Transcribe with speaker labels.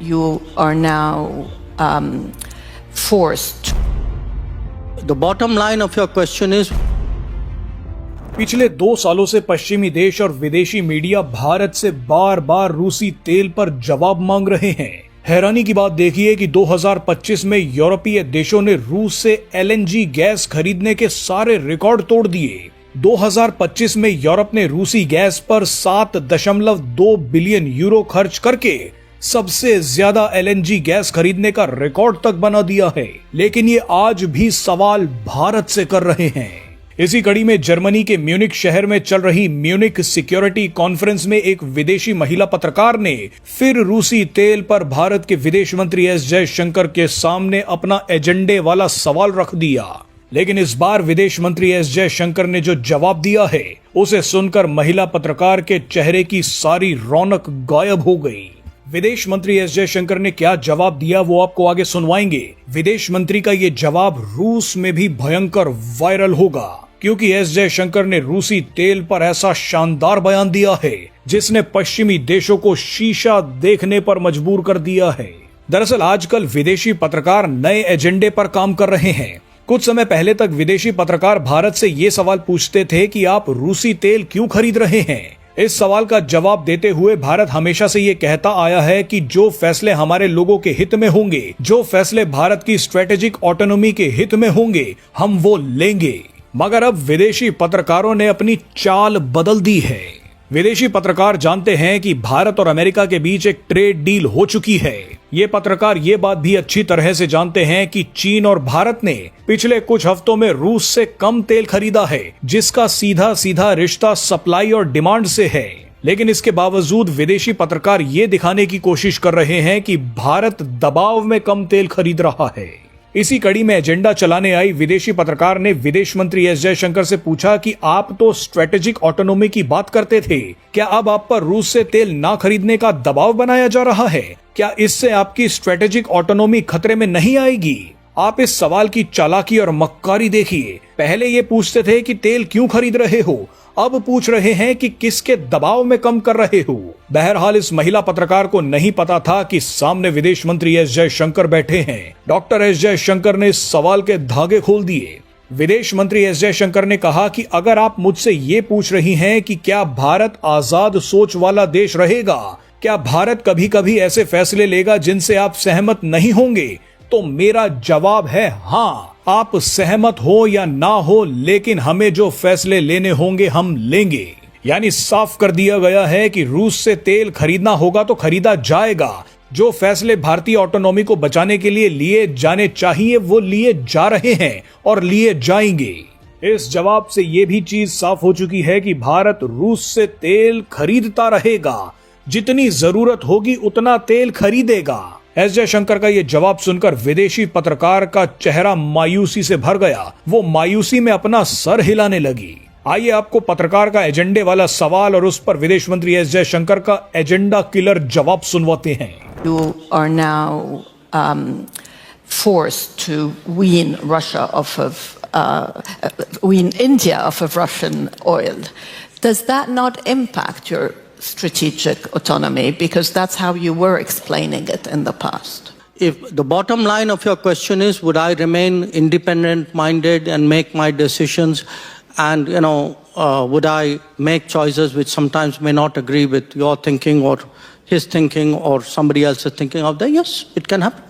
Speaker 1: you are now forced.
Speaker 2: The bottom line of your question is,
Speaker 3: पिछले 2 सालों से पश्चिमी देश और विदेशी मीडिया भारत से बार बार रूसी तेल पर जवाब मांग रहे हैं। हैरानी की बात देखिए कि 2025 में यूरोपीय देशों ने रूस से एलएनजी गैस खरीदने के सारे रिकॉर्ड तोड़ दिए। 2025 में यूरोप ने रूसी गैस पर 7.2 बिलियन यूरो खर्च करके सबसे ज्यादा एलएनजी गैस खरीदने का रिकॉर्ड तक बना दिया है। लेकिन ये आज भी सवाल भारत से कर रहे हैं। इसी कड़ी में जर्मनी के म्यूनिक शहर में चल रही म्यूनिक सिक्योरिटी कॉन्फ्रेंस में एक विदेशी महिला पत्रकार ने फिर रूसी तेल पर भारत के विदेश मंत्री एस जयशंकर के सामने अपना एजेंडे वाला सवाल रख दिया। लेकिन इस बार विदेश मंत्री एस जयशंकर ने जो जवाब दिया है, उसे सुनकर महिला पत्रकार के चेहरे की सारी रौनक गायब हो गई। विदेश मंत्री एस जयशंकर ने क्या जवाब दिया वो आपको आगे सुनवाएंगे। विदेश मंत्री का ये जवाब रूस में भी भयंकर वायरल होगा, क्योंकि एस जयशंकर ने रूसी तेल पर ऐसा शानदार बयान दिया है जिसने पश्चिमी देशों को शीशा देखने पर मजबूर कर दिया है। दरअसल आजकल विदेशी पत्रकार नए एजेंडे पर काम कर रहे हैं। कुछ समय पहले तक विदेशी पत्रकार भारत से ये सवाल पूछते थे कि आप रूसी तेल क्यों खरीद रहे हैं। इस सवाल का जवाब देते हुए भारत हमेशा से ये कहता आया है कि जो फैसले हमारे लोगों के हित में होंगे, जो फैसले भारत की स्ट्रेटेजिक ऑटोनॉमी के हित में होंगे, हम वो लेंगे। मगर अब विदेशी पत्रकारों ने अपनी चाल बदल दी है। विदेशी पत्रकार जानते हैं कि भारत और अमेरिका के बीच एक ट्रेड डील हो चुकी है। ये पत्रकार ये बात भी अच्छी तरह से जानते हैं कि चीन और भारत ने पिछले कुछ हफ्तों में रूस से कम तेल खरीदा है, जिसका सीधा सीधा रिश्ता सप्लाई और डिमांड से है। लेकिन इसके बावजूद विदेशी पत्रकार ये दिखाने की कोशिश कर रहे हैं कि भारत दबाव में कम तेल खरीद रहा है। इसी कड़ी में एजेंडा चलाने आई विदेशी पत्रकार ने विदेश मंत्री एस जयशंकर से पूछा कि आप तो स्ट्रेटेजिक ऑटोनॉमी की बात करते थे, क्या अब आप पर रूस से तेल ना खरीदने का दबाव बनाया जा रहा है? क्या इससे आपकी स्ट्रेटेजिक ऑटोनॉमी खतरे में नहीं आएगी? आप इस सवाल की चालाकी और मक्कारी देखिए। पहले ये पूछते थे कि तेल क्यों खरीद रहे हो, अब पूछ रहे हैं कि किसके दबाव में कम कर रहे हो। बहरहाल इस महिला पत्रकार को नहीं पता था कि सामने विदेश मंत्री एस जयशंकर बैठे हैं। डॉक्टर एस जयशंकर ने इस सवाल के धागे खोल दिए। विदेश मंत्री एस जयशंकर ने कहा कि अगर आप मुझसे ये पूछ रही हैं कि क्या भारत आजाद सोच वाला देश रहेगा, क्या भारत कभी कभी ऐसे फैसले लेगा जिनसे आप सहमत नहीं होंगे, तो मेरा जवाब है हाँ। आप सहमत हो या ना हो, लेकिन हमें जो फैसले लेने होंगे हम लेंगे। यानी साफ कर दिया गया है कि रूस से तेल खरीदना होगा तो खरीदा जाएगा। जो फैसले भारतीय ऑटोनॉमी को बचाने के लिए लिए जाने चाहिए वो लिए जा रहे हैं और लिए जाएंगे। इस जवाब से ये भी चीज साफ हो चुकी है कि भारत रूस से तेल खरीदता रहेगा। जितनी जरूरत होगी उतना तेल खरीदेगा। एस जयशंकर का ये जवाब सुनकर विदेशी पत्रकार का चेहरा मायूसी से भर गया। वो मायूसी में अपना सर हिलाने लगी। आइए आपको पत्रकार का एजेंडे वाला सवाल और उस पर विदेश मंत्री एस जयशंकर का एजेंडा किलर जवाब सुनवाते हैं।
Speaker 1: You are now forced to wean Russia off of wean India off of Russian oil. Does that not impact your strategic autonomy, because that's how you were explaining it in the past?
Speaker 2: if the bottom line of your question is, would I remain independent-minded and make my decisions, and would I make choices which sometimes may not agree with your thinking or his thinking or somebody else's thinking out there? Yes, it can happen.